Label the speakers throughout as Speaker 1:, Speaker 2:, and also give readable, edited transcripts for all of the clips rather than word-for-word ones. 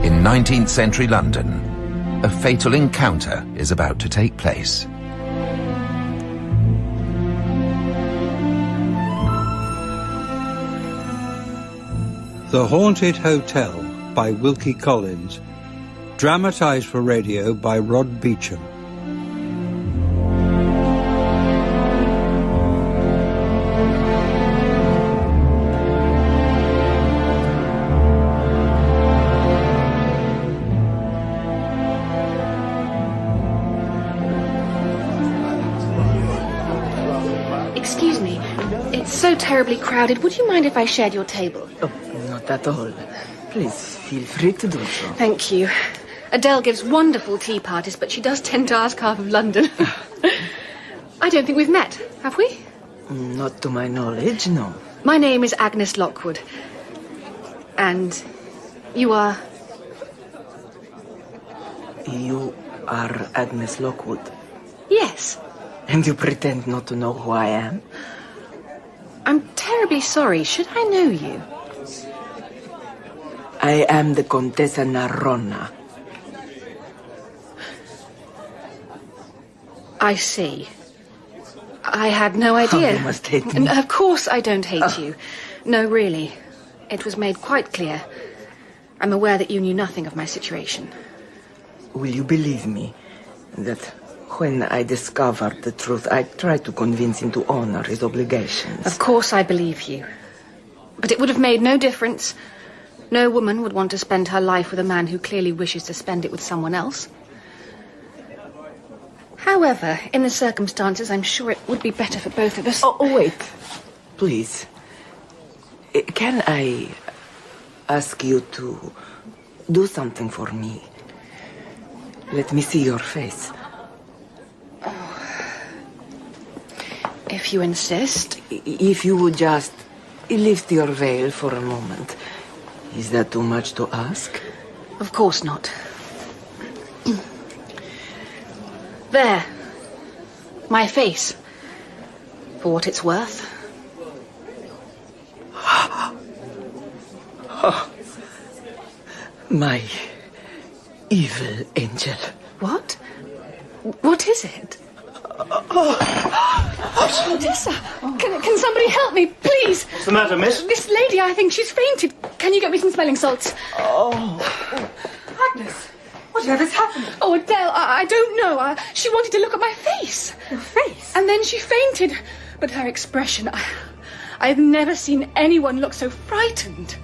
Speaker 1: In 19th century London, a fatal encounter is about to take place.
Speaker 2: The Haunted Hotel by Wilkie Collins. Dramatised for radio by Rod Beacham.
Speaker 3: Excuse me, it's so terribly crowded. Would you mind if I shared your table?
Speaker 4: Oh, not at all. Please, feel free to do so.
Speaker 3: Thank you. Adele gives wonderful tea parties, but she does tend to ask half of London. I don't think we've met, have we?
Speaker 4: Not to my knowledge, no.
Speaker 3: My name is Agnes Lockwood. And you are?
Speaker 4: You are Agnes Lockwood?
Speaker 3: Yes.
Speaker 4: And you pretend not to know who I am?
Speaker 3: I'm terribly sorry. Should I know you?
Speaker 4: I am the Countess Narona.
Speaker 3: I see. I had no idea.
Speaker 4: Oh, you must hate me.
Speaker 3: Of course I don't hate you. No, really. It was made quite clear. I'm aware that you knew nothing of my situation.
Speaker 4: Will you believe me that when I discovered the truth, I tried to convince him to honor his obligations?
Speaker 3: Of course I believe you. But it would have made no difference. No woman would want to spend her life with a man who clearly wishes to spend it with someone else. However, in the circumstances, I'm sure it would be better for both of us.
Speaker 4: Oh, wait. Please. Can I ask you to do something for me? Let me see your face.
Speaker 3: Oh. If you insist.
Speaker 4: If you would just lift your veil for a moment. Is that too much to ask?
Speaker 3: Of course not. There. My face. For what it's worth.
Speaker 4: Oh, my evil angel.
Speaker 3: What? What is it? Odessa! Can somebody help me, please?
Speaker 5: What's the matter, miss?
Speaker 3: This lady, I think she's fainted. Can you get me some smelling salts?
Speaker 4: Oh.
Speaker 3: Agnes, whatever's happening? Oh, Adele, I don't know. She wanted to look at my face. Your face? And then she fainted. But her expression, I've never seen anyone look so frightened.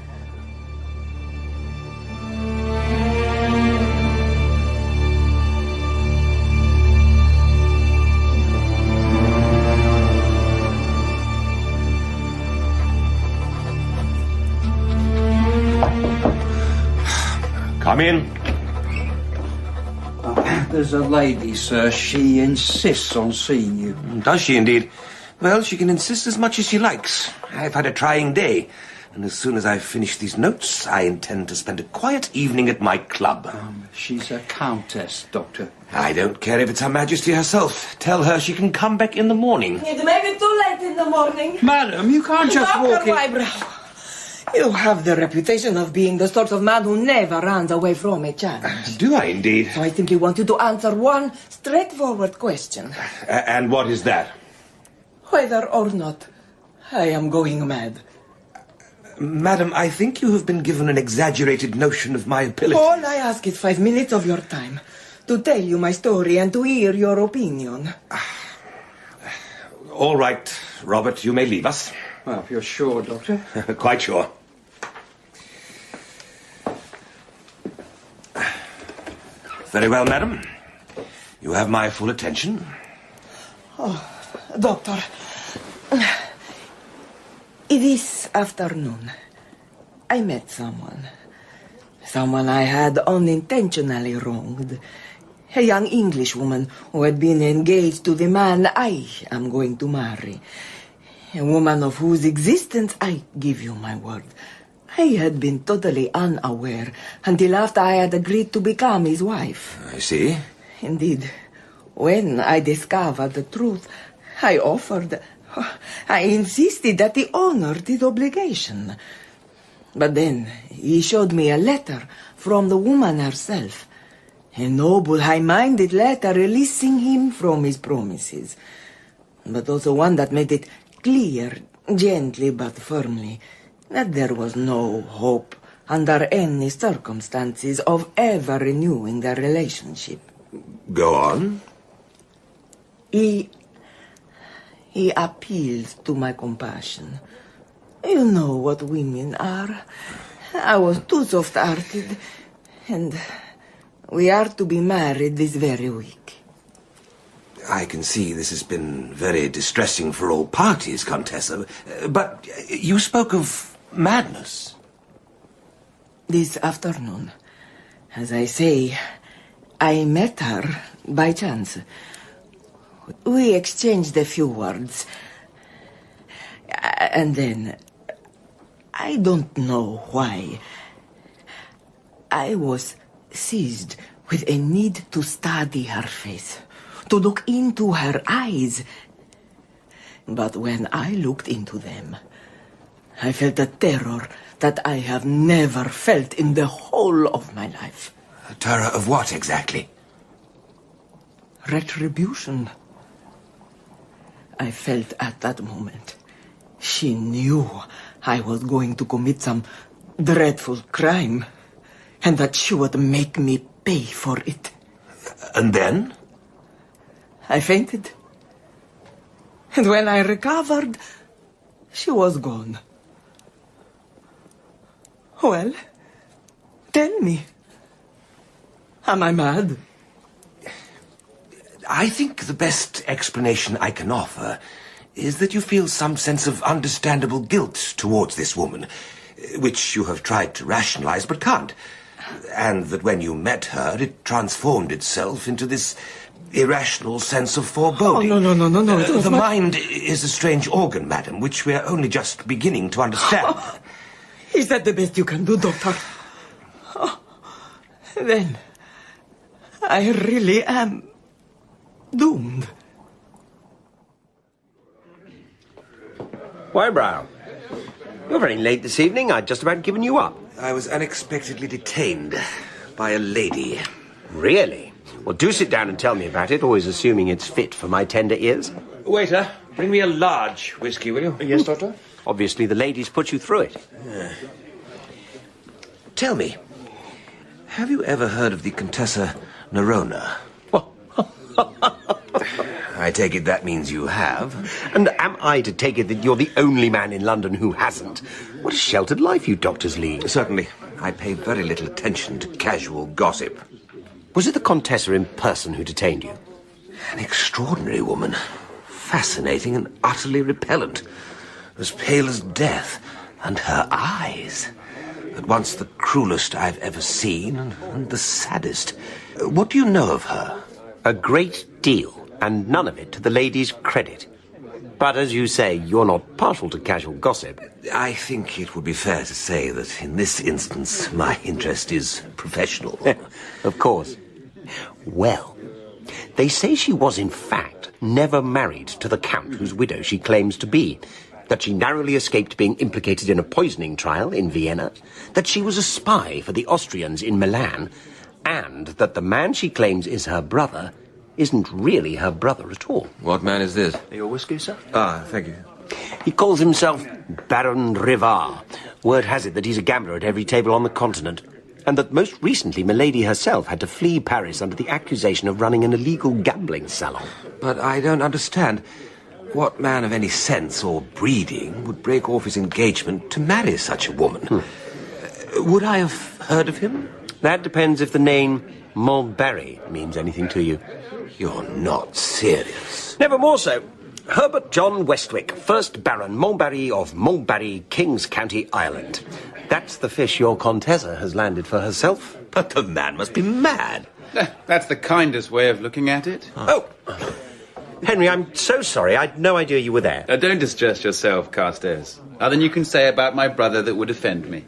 Speaker 5: Come in.
Speaker 2: There's a lady, sir. She insists on seeing you.
Speaker 5: Does she indeed? Well, she can insist as much as she likes. I've had a trying day, and as soon as I've finished these notes, I intend to spend a quiet evening at my club.
Speaker 2: She's a countess, Doctor.
Speaker 5: I don't care if it's Her Majesty herself. Tell her she can come back in the morning.
Speaker 4: It may be too late in the morning.
Speaker 2: Madam, you can't just walk in...
Speaker 4: Wybrow. You have the reputation of being the sort of man who never runs away from a challenge.
Speaker 5: Do I indeed?
Speaker 4: So I simply want you to answer one straightforward question.
Speaker 5: And what is that?
Speaker 4: Whether or not I am going mad.
Speaker 5: Madam, I think you have been given an exaggerated notion of my ability.
Speaker 4: All I ask is 5 minutes of your time to tell you my story and to hear your opinion.
Speaker 5: All right, Robert, you may leave us.
Speaker 2: Well, if you're sure, Doctor.
Speaker 5: Quite sure. Very well, madam. You have my full attention.
Speaker 4: Oh, Doctor. This afternoon, I met someone. Someone I had unintentionally wronged. A young Englishwoman who had been engaged to the man I am going to marry. A woman of whose existence I give you my word. I had been totally unaware until after I had agreed to become his wife.
Speaker 5: I see.
Speaker 4: Indeed, when I discovered the truth, I insisted that he honored his obligation. But then He showed me a letter from the woman herself. A noble, high-minded letter releasing him from his promises. But also one that made it clear, gently but firmly, that there was no hope under any circumstances of ever renewing their relationship.
Speaker 5: Go on.
Speaker 4: He appealed to my compassion. You know what women are. I was too soft-hearted, and we are to be married this very week.
Speaker 5: I can see this has been very distressing for all parties, Contessa. But you spoke of madness.
Speaker 4: This afternoon, as I say, I met her by chance. We exchanged a few words. And then, I don't know why, I was seized with a need to study her face, to look into her eyes. But when I looked into them, I felt a terror that I have never felt in the whole of my life.
Speaker 5: A terror of what exactly?
Speaker 4: Retribution. I felt at that moment she knew I was going to commit some dreadful crime, and that she would make me pay for it.
Speaker 5: And then?
Speaker 4: I fainted. And when I recovered, she was gone. Well, tell me. Am I mad?
Speaker 5: I think the best explanation I can offer is that you feel some sense of understandable guilt towards this woman, which you have tried to rationalize but can't. And that when you met her, it transformed itself into this irrational sense of foreboding.
Speaker 4: Oh, no.
Speaker 5: The mind is a strange organ, madam, which we are only just beginning to understand.
Speaker 4: Oh, is that the best you can do, Doctor? Oh, then, I really am doomed.
Speaker 6: Wybrow, you're very late this evening. I'd just about given you up.
Speaker 5: I was unexpectedly detained by a lady.
Speaker 6: Really? Well, do sit down and tell me about it, always assuming it's fit for my tender ears.
Speaker 5: Waiter, bring me a large whiskey, will you?
Speaker 6: Yes, Doctor. Obviously, the ladies put you through it.
Speaker 5: Tell me, have you ever heard of the Countess Narona? I take it that means you have.
Speaker 6: And am I to take it that you're the only man in London who hasn't? What a sheltered life you doctors lead.
Speaker 5: Certainly. I pay very little attention to casual gossip.
Speaker 6: Was it the Contessa in person who detained you?
Speaker 5: An extraordinary woman. Fascinating and utterly repellent. As pale as death. And her eyes. At once the cruelest I've ever seen and the saddest. What do you know of her?
Speaker 6: A great deal, and none of it to the lady's credit. But as you say, you're not partial to casual gossip.
Speaker 5: I think it would be fair to say that in this instance my interest is professional.
Speaker 6: Of course. Well, they say she was in fact never married to the Count whose widow she claims to be. That she narrowly escaped being implicated in a poisoning trial in Vienna. That she was a spy for the Austrians in Milan. And that the man she claims is her brother isn't really her brother at all.
Speaker 7: What man is this?
Speaker 6: Your whiskey, sir?
Speaker 7: Ah, thank you.
Speaker 6: He calls himself Baron Rivard. Word has it that he's a gambler at every table on the continent. And that most recently Milady herself had to flee Paris under the accusation of running an illegal gambling salon.
Speaker 5: But I don't understand. What man of any sense or breeding would break off his engagement to marry such a woman? Would I have heard of him?
Speaker 6: That depends if the name Mulberry means anything to you.
Speaker 5: You're not serious.
Speaker 6: Never more so. Herbert John Westwick, 1st Baron Mulberry of Mulberry, King's County, Ireland. That's the fish your Contessa has landed for herself.
Speaker 5: But the man must be mad.
Speaker 7: That's the kindest way of looking at it.
Speaker 6: Oh, Henry, I'm so sorry. I'd no idea you were there.
Speaker 7: Don't distress yourself, Carstairs. Nothing you can say about my brother that would offend me.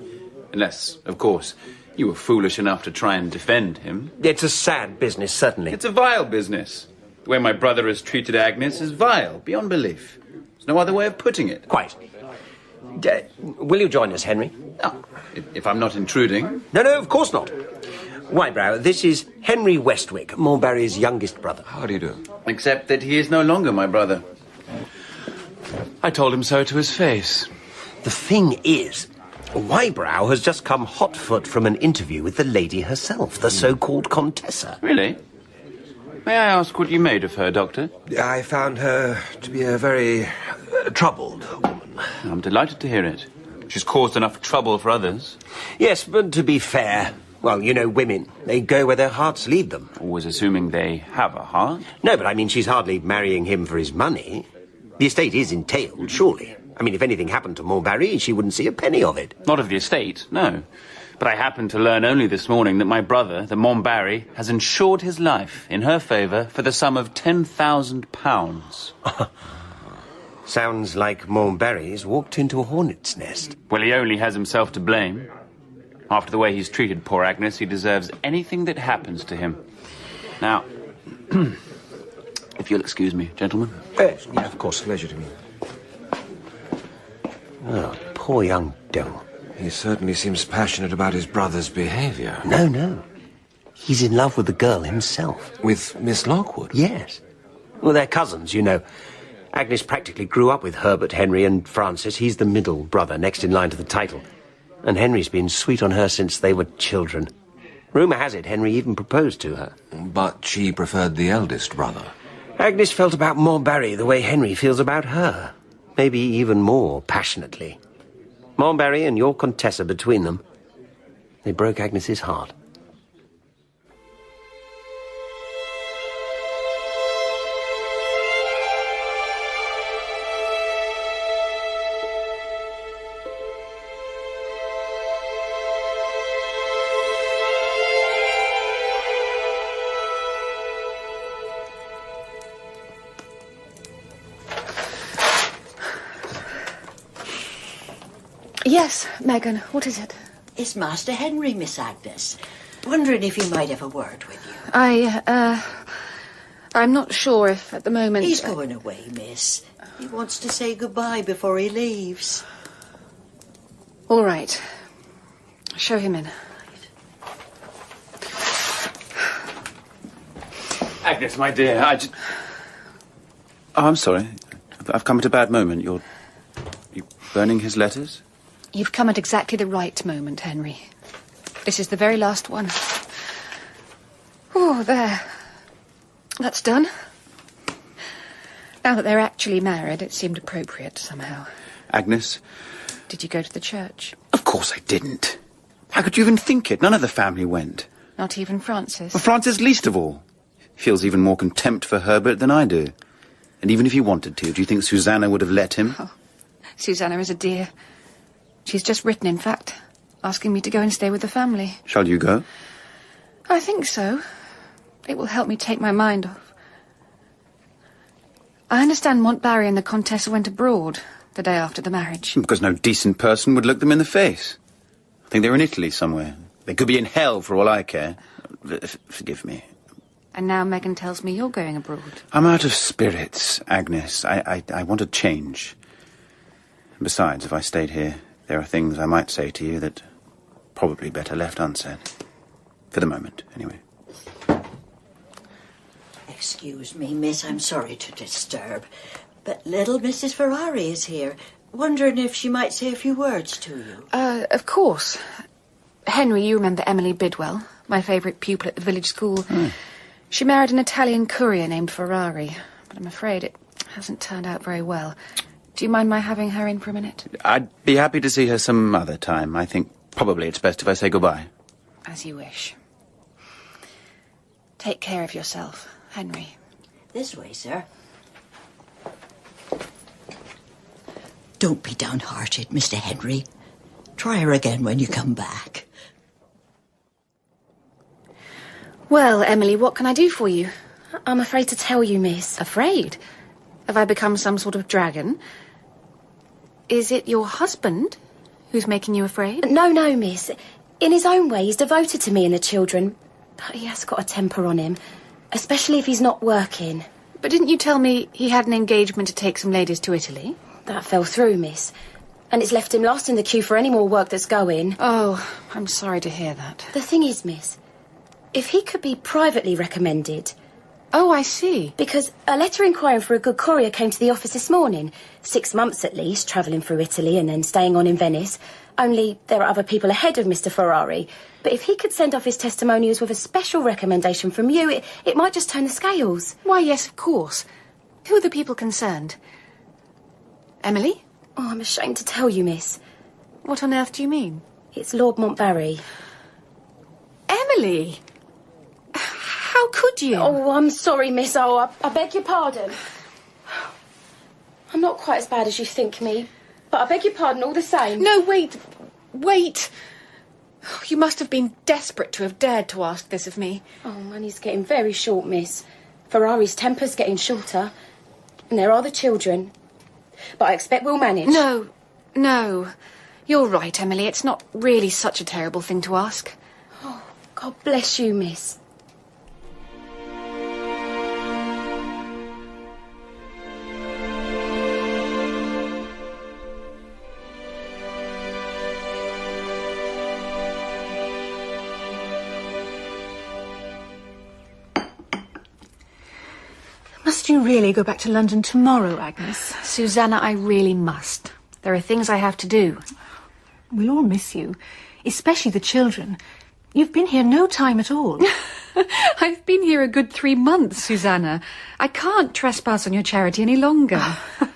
Speaker 7: Unless, of course, you were foolish enough to try and defend him.
Speaker 6: It's a sad business, certainly.
Speaker 7: It's a vile business. The way my brother has treated Agnes is vile, beyond belief. There's no other way of putting it.
Speaker 6: Quite. Will you join us, Henry?
Speaker 7: Oh, if I'm not intruding.
Speaker 6: No, of course not. Wybrow, this is Henry Westwick, Montbarry's youngest brother.
Speaker 5: How do you do?
Speaker 7: Except that he is no longer my brother. I told him so to his face.
Speaker 6: The thing is, Wybrow has just come hot-foot from an interview with the lady herself, the so-called Contessa.
Speaker 7: Really? May I ask what you made of her, Doctor?
Speaker 5: I found her to be a very troubled woman.
Speaker 7: I'm delighted to hear it. She's caused enough trouble for others.
Speaker 6: Yes, but to be fair, well, you know women. They go where their hearts lead them.
Speaker 7: Always assuming they have a heart.
Speaker 6: No, but I mean, she's hardly marrying him for his money. The estate is entailed, surely. I mean, if anything happened to Montbarry, she wouldn't see a penny of it.
Speaker 7: Not of the estate, no. But I happened to learn only this morning that my brother, the Montbarry, has insured his life in her favour for the sum of £10,000.
Speaker 6: Sounds like Montbarry's walked into a hornet's nest.
Speaker 7: Well, he only has himself to blame. After the way he's treated poor Agnes, he deserves anything that happens to him. Now, if you'll excuse me, gentlemen.
Speaker 5: Yeah, of course, pleasure to me.
Speaker 6: Oh, poor young devil.
Speaker 5: He certainly seems passionate about his brother's behaviour.
Speaker 6: No. He's in love with the girl himself.
Speaker 5: With Miss Lockwood?
Speaker 6: Yes. Well, they're cousins, you know. Agnes practically grew up with Herbert, Henry and Francis. He's the middle brother, next in line to the title. And Henry's been sweet on her since they were children. Rumour has it Henry even proposed to her.
Speaker 5: But she preferred the eldest brother.
Speaker 6: Agnes felt about Montbarry the way Henry feels about her. Maybe even more passionately. Montbarry and your Contessa between them, they broke Agnes's heart.
Speaker 3: Yes, Megan, what is it?
Speaker 8: It's Master Henry, Miss Agnes. Wondering if he might have a word with you.
Speaker 3: I'm not sure if at the moment...
Speaker 8: He's going away, miss. He wants to say goodbye before he leaves.
Speaker 3: All right. Show him in.
Speaker 7: Agnes, my dear, Oh, I'm sorry. I've come at a bad moment. You're burning his letters?
Speaker 3: You've come at exactly the right moment, Henry. This is the very last one. Oh, there. That's done. Now that they're actually married, it seemed appropriate somehow.
Speaker 7: Agnes?
Speaker 3: Did you go to the church?
Speaker 7: Of course I didn't. How could you even think it? None of the family went.
Speaker 3: Not even Francis?
Speaker 7: Well, Francis least of all. He feels even more contempt for Herbert than I do. And even if he wanted to, do you think Suzannah would have let him?
Speaker 3: Oh, Suzannah is a dear. She's just written, in fact, asking me to go and stay with the family.
Speaker 7: Shall you go?
Speaker 3: I think so. It will help me take my mind off. I understand Montbarry and the Contessa went abroad the day after the marriage.
Speaker 7: Because no decent person would look them in the face. I think they're in Italy somewhere. They could be in hell for all I care. Forgive me.
Speaker 3: And now Megan tells me you're going abroad.
Speaker 7: I'm out of spirits, Agnes. I want a change. And besides, if I stayed here, there are things I might say to you that probably better left unsaid. For the moment, anyway.
Speaker 8: Excuse me, miss, I'm sorry to disturb, but little Mrs. Ferrari is here, wondering if she might say a few words to you.
Speaker 3: Of course. Henry, you remember Emily Bidwell, my favourite pupil at the village school. She married an Italian courier named Ferrari, but I'm afraid it hasn't turned out very well. Do you mind my having her in for a minute?
Speaker 7: I'd be happy to see her some other time. I think probably it's best if I say goodbye.
Speaker 3: As you wish. Take care of yourself, Henry.
Speaker 8: This way, sir. Don't be downhearted, Mr. Henry. Try her again when you come back.
Speaker 3: Well, Emily, what can I do for you?
Speaker 9: I'm afraid to tell you, miss.
Speaker 3: Afraid? Have I become some sort of dragon? Is it your husband who's making you afraid?
Speaker 9: No, miss. In his own way, he's devoted to me and the children. But he has got a temper on him, especially if he's not working.
Speaker 3: But didn't you tell me he had an engagement to take some ladies to Italy?
Speaker 9: That fell through, miss. And it's left him last in the queue for any more work that's going.
Speaker 3: Oh, I'm sorry to hear that.
Speaker 9: The thing is, miss, if he could be privately recommended...
Speaker 3: Oh, I see.
Speaker 9: Because a letter inquiring for a good courier came to the office this morning. 6 months at least, travelling through Italy and then staying on in Venice. Only there are other people ahead of Mr. Ferrari. But if he could send off his testimonials with a special recommendation from you, it might just turn the scales.
Speaker 3: Why, yes, of course. Who are the people concerned? Emily?
Speaker 9: Oh, I'm ashamed to tell you, miss.
Speaker 3: What on earth do you mean?
Speaker 9: It's Lord Montbarry.
Speaker 3: Emily? How could you?
Speaker 9: Oh, I'm sorry, miss. Oh, I beg your pardon. I'm not quite as bad as you think me, but I beg your pardon all the same.
Speaker 3: No, wait. You must have been desperate to have dared to ask this of me.
Speaker 9: Oh, money's getting very short, miss. Ferrari's temper's getting shorter. And there are the children. But I expect we'll manage.
Speaker 3: No. You're right, Emily. It's not really such a terrible thing to ask.
Speaker 9: Oh, God bless you, miss.
Speaker 10: Must you really go back to London tomorrow, Agnes?
Speaker 3: Suzannah, I really must. There are things I have to do.
Speaker 10: We'll all miss you, especially the children. You've been here no time at all.
Speaker 3: I've been here a good 3 months, Suzannah. I can't trespass on your charity any longer.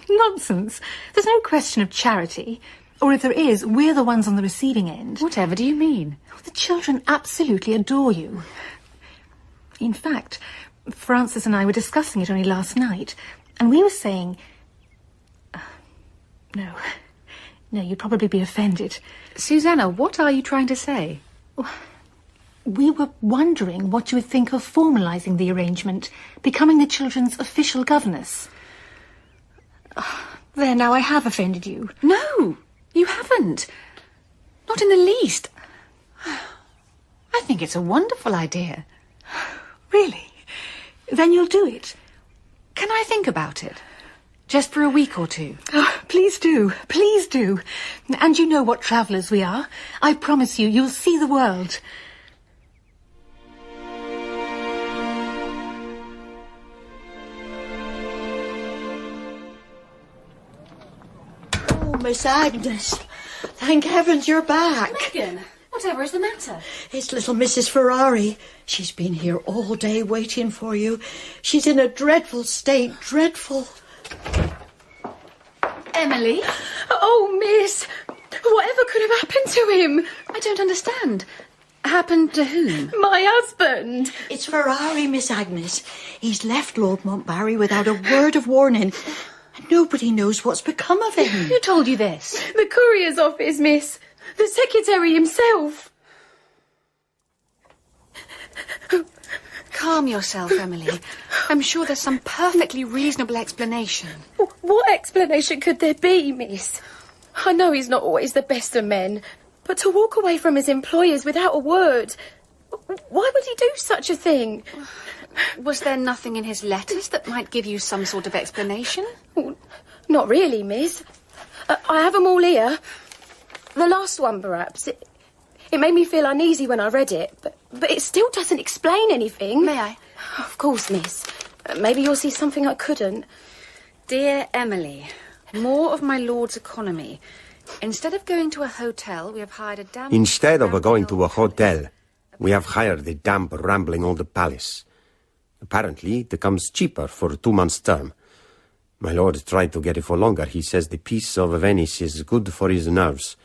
Speaker 10: Nonsense. There's no question of charity. Or if there is, we're the ones on the receiving end.
Speaker 3: Whatever do you mean?
Speaker 10: The children absolutely adore you. In fact, Francis and I were discussing it only last night, and we were saying... No, you'd probably be offended.
Speaker 3: Suzannah, what are you trying to say?
Speaker 10: We were wondering what you would think of formalising the arrangement, becoming the children's official governess. There, now I have offended you.
Speaker 3: No, you haven't. Not in the least. I think it's a wonderful idea.
Speaker 10: Really? Then you'll do it.
Speaker 3: Can I think about it? Just for a week or two?
Speaker 10: Oh, please do. Please do. And you know what travellers we are. I promise you, you'll see the world.
Speaker 8: Oh, Miss Agnes. Thank heavens you're back.
Speaker 9: Megan, whatever is the matter?
Speaker 8: It's little Mrs. Ferrari. She's been here all day waiting for you. She's in a dreadful state, dreadful.
Speaker 3: Emily?
Speaker 9: Oh, miss, whatever could have happened to him?
Speaker 3: I don't understand. Happened to whom?
Speaker 9: My husband.
Speaker 8: It's Ferrari, Miss Agnes. He's left Lord Montbarry without a word of warning. Nobody knows what's become of him.
Speaker 3: Who told you this?
Speaker 9: The courier's office, miss. The secretary himself.
Speaker 3: Calm yourself, Emily. I'm sure there's some perfectly reasonable explanation.
Speaker 9: What explanation could there be, miss? I know he's not always the best of men, but to walk away from his employers without a word... Why would he do such a thing?
Speaker 3: Was there nothing in his letters that might give you some sort of explanation?
Speaker 9: Not really, miss. I have them all here. The last one, perhaps. It made me feel uneasy when I read it, but it still doesn't explain anything.
Speaker 3: May I?
Speaker 9: Of course, miss. Maybe you'll see something I couldn't.
Speaker 3: Dear Emily, more of my lord's economy. Instead of going to a hotel, we have hired a damp...
Speaker 6: Instead of going to a hotel, we have hired a damp, rambling old palace. Apparently, it comes cheaper for a 2 months' term. My lord tried to get it for longer. He says the peace of Venice is good for his nerves.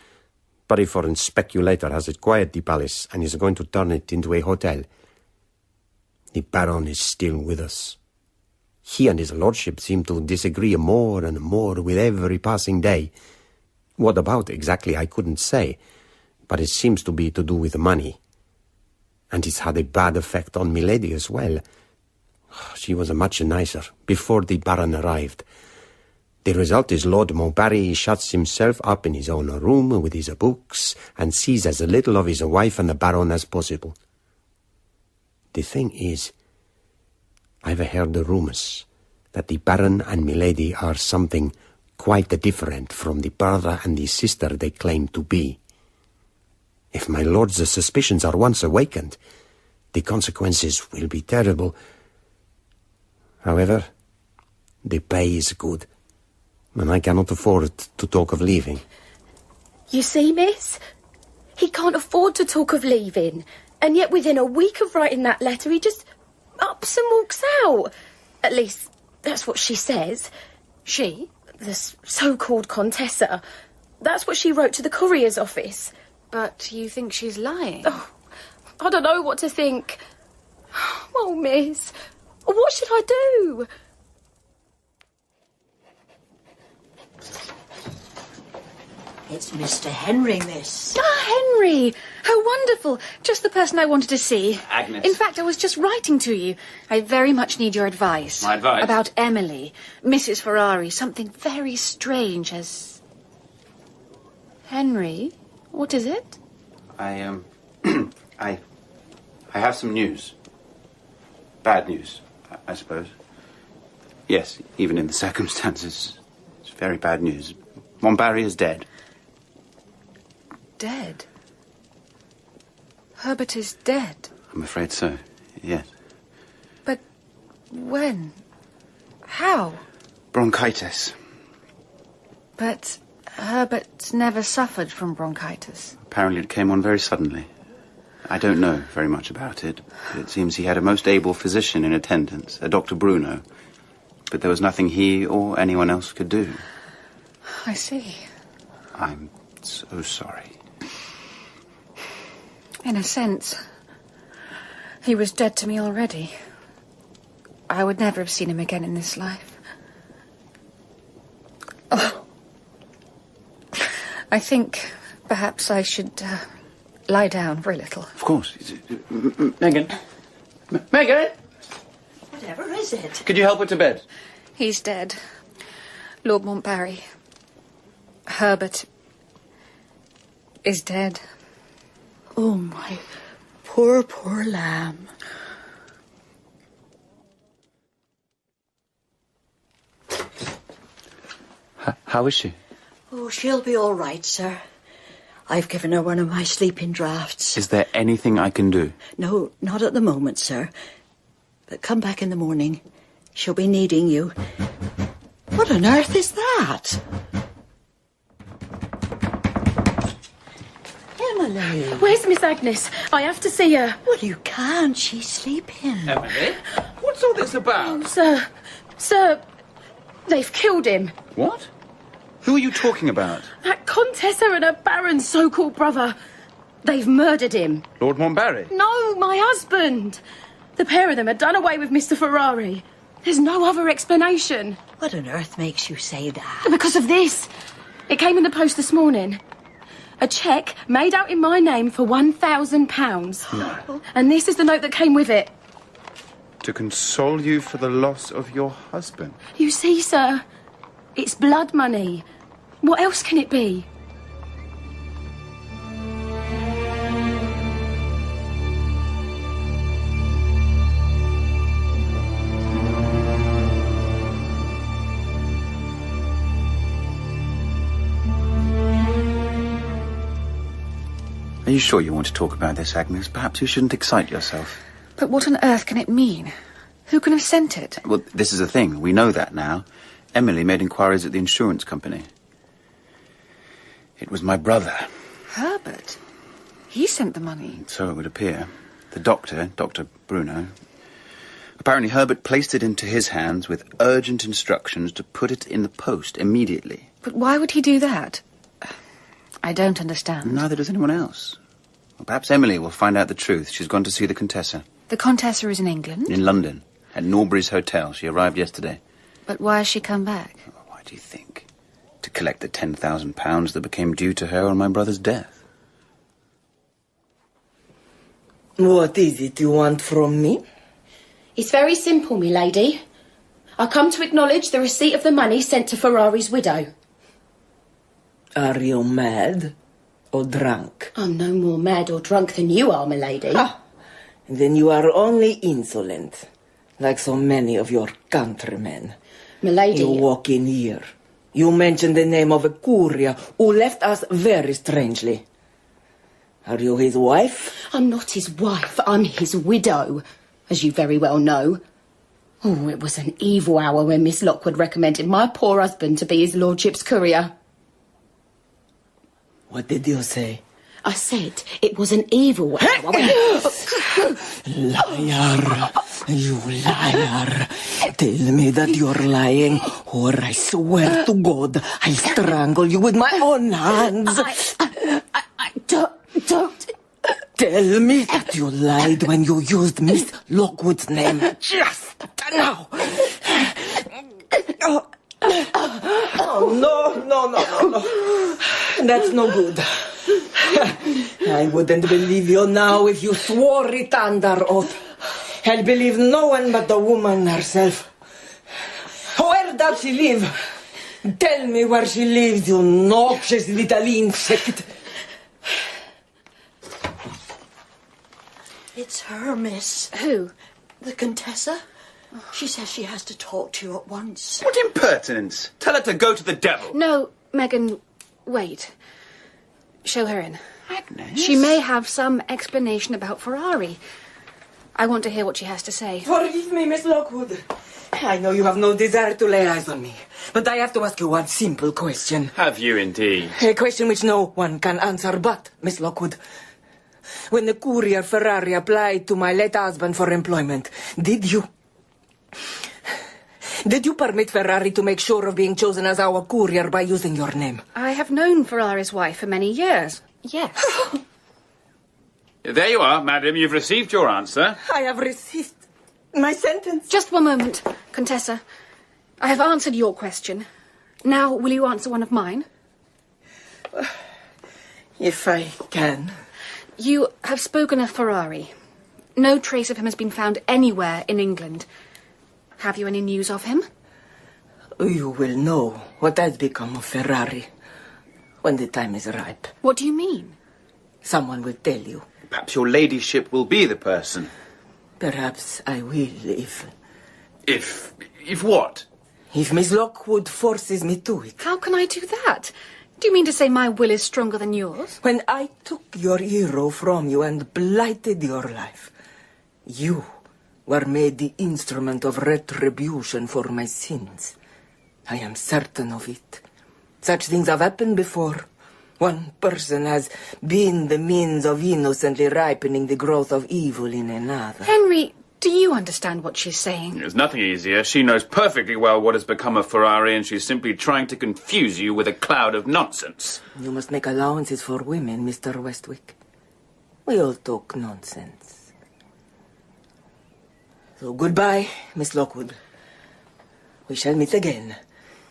Speaker 6: But a foreign speculator has acquired the palace and is going to turn it into a hotel. The Baron is still with us. He and his lordship seem to disagree more and more with every passing day. What about exactly I couldn't say, but it seems to be to do with money. And it's had a bad effect on Milady as well. She was much nicer before the Baron arrived. The result is Lord Montbarry shuts himself up in his own room with his books and sees as little of his wife and the Baron as possible. The thing is, I've heard the rumours that the Baron and Milady are something quite different from the brother and the sister they claim to be. If my lord's suspicions are once awakened, the consequences will be terrible. However, the pay is good, and I cannot afford to talk of leaving.
Speaker 9: You see, miss? He can't afford to talk of leaving, and yet within a week of writing that letter, he just ups and walks out. At least, that's what she says.
Speaker 3: She?
Speaker 9: The so-called Contessa. That's what she wrote to the courier's office.
Speaker 3: But you think she's lying?
Speaker 9: Oh, I don't know what to think. Oh, miss, what should I do?
Speaker 8: It's Mr. Henry, miss.
Speaker 3: Ah, Henry! How wonderful! Just the person I wanted to see.
Speaker 7: Agnes.
Speaker 3: In fact, I was just writing to you. I very much need your advice.
Speaker 7: My advice?
Speaker 3: About Emily, Mrs. Ferrari. Something very strange has... Henry? What is it?
Speaker 7: I have some news. Bad news, I suppose. Yes, even in the circumstances, it's very bad news. Montbarry is dead.
Speaker 3: Dead? Herbert is dead?
Speaker 7: I'm afraid so, yes.
Speaker 3: But when? How?
Speaker 7: Bronchitis.
Speaker 3: But Herbert never suffered from bronchitis.
Speaker 7: Apparently it came on very suddenly. I don't know very much about it. It seems he had a most able physician in attendance, a Dr. Bruno. But there was nothing he or anyone else could do.
Speaker 3: I see.
Speaker 7: I'm so sorry.
Speaker 3: In a sense, he was dead to me already. I would never have seen him again in this life. Oh. I think perhaps I should lie down for a little.
Speaker 7: Of course. Megan? Megan?
Speaker 8: Whatever is it?
Speaker 7: Could you help her to bed?
Speaker 3: He's dead. Lord Montbarry. Herbert is dead.
Speaker 8: Oh, my poor, poor lamb.
Speaker 7: How is she?
Speaker 8: Oh, she'll be all right, sir. I've given her one of my sleeping draughts.
Speaker 7: Is there anything I can do?
Speaker 8: No, not at the moment, sir. But come back in the morning. She'll be needing you. What on earth is that? Emily.
Speaker 9: Where's Miss Agnes? I have to see her.
Speaker 8: Well, you can't. She's sleeping.
Speaker 7: Emily? What's all this about?
Speaker 9: Sir, they've killed him.
Speaker 7: What? Who are you talking about?
Speaker 9: That Contessa and her Baron's so-called brother. They've murdered him.
Speaker 7: Lord Montbarry?
Speaker 9: No, my husband. The pair of them had done away with Mr. Ferrari. There's no other explanation.
Speaker 8: What on earth makes you say that?
Speaker 9: Because of this. It came in the post this morning. A cheque made out in my name for £1,000.
Speaker 7: No.
Speaker 9: And this is the note that came with it.
Speaker 7: To console you for the loss of your husband?
Speaker 9: You see, sir, it's blood money. What else can it be?
Speaker 7: Are you sure you want to talk about this, Agnes? Perhaps you shouldn't excite yourself.
Speaker 3: But what on earth can it mean? Who can have sent it?
Speaker 7: Well, this is the thing. We know that now. Emily made inquiries at the insurance company. It was my brother.
Speaker 3: Herbert? He sent the money.
Speaker 7: So it would appear. The doctor, Dr. Bruno. Apparently Herbert placed it into his hands with urgent instructions to put it in the post immediately.
Speaker 3: But why would he do that? I don't understand.
Speaker 7: Neither does anyone else. Well, perhaps Emily will find out the truth. She's gone to see the Contessa.
Speaker 3: The Contessa is in England?
Speaker 7: In London, at Norbury's Hotel. She arrived yesterday.
Speaker 3: But why has she come back?
Speaker 7: Oh, why do you think? To collect the £10,000 that became due to her on my brother's death.
Speaker 4: What is it you want from me?
Speaker 9: It's very simple, me lady. I come to acknowledge the receipt of the money sent to Ferrari's widow.
Speaker 4: Are you mad or drunk?
Speaker 9: I'm no more mad or drunk than you are, my lady.
Speaker 4: Ah, then you are only insolent, like so many of your countrymen.
Speaker 9: My lady...
Speaker 4: You walk in here, You mentioned the name of a courier who left us very strangely. Are you his wife?
Speaker 9: I'm not his wife. I'm his widow, as you very well know. Oh, it was an evil hour when Miss Lockwood recommended my poor husband to be his lordship's courier.
Speaker 4: What did you say?
Speaker 9: I said it was an evil hour when...
Speaker 4: Liar! You liar! Tell me that you're lying, or I swear to God I'll strangle you with my own hands.
Speaker 9: I don't...
Speaker 4: Tell me that you lied when you used Miss Lockwood's name just now. Oh, no. That's no good. I wouldn't believe you now if you swore it under oath. I'll believe no one but the woman herself. Where does she live? Tell me where she lives, you noxious little insect.
Speaker 8: It's her, miss.
Speaker 3: Who?
Speaker 8: The Contessa. She says she has to talk to you at once.
Speaker 7: What impertinence! Tell her to go to the devil.
Speaker 3: No, Megan, wait. Show her in.
Speaker 7: Agnes?
Speaker 3: She may have some explanation about Ferrari. I want to hear what she has to say.
Speaker 4: Forgive me, Miss Lockwood. I know you have no desire to lay eyes on me, but I have to ask you one simple question.
Speaker 7: Have you indeed?
Speaker 4: A question which no one can answer but Miss Lockwood. When the courier Ferrari applied to my late husband for employment, did you permit Ferrari to make sure of being chosen as our courier by using your name?
Speaker 3: I have known Ferrari's wife for many years. Yes.
Speaker 7: There you are, madam. You've received your answer.
Speaker 4: I have received my sentence.
Speaker 3: Just one moment, Contessa. I have answered your question. Now, will you answer one of mine?
Speaker 4: If I can.
Speaker 3: You have spoken of Ferrari. No trace of him has been found anywhere in England. Have you any news of him?
Speaker 4: You will know what has become of Ferrari when the time is ripe.
Speaker 3: What do you mean?
Speaker 4: Someone will tell you.
Speaker 7: Perhaps your ladyship will be the person.
Speaker 4: Perhaps I will if...
Speaker 7: If what?
Speaker 4: If Miss Lockwood forces me to it.
Speaker 3: How can I do that? Do you mean to say my will is stronger than yours?
Speaker 4: When I took your hero from you and blighted your life, you were made the instrument of retribution for my sins. I am certain of it. Such things have happened before. One person has been the means of innocently ripening the growth of evil in another.
Speaker 3: Henry, do you understand what she's saying?
Speaker 7: There's nothing easier. She knows perfectly well what has become of Ferrari, and she's simply trying to confuse you with a cloud of nonsense.
Speaker 4: You must make allowances for women, Mr. Westwick. We all talk nonsense. So goodbye, Miss Lockwood. We shall meet again.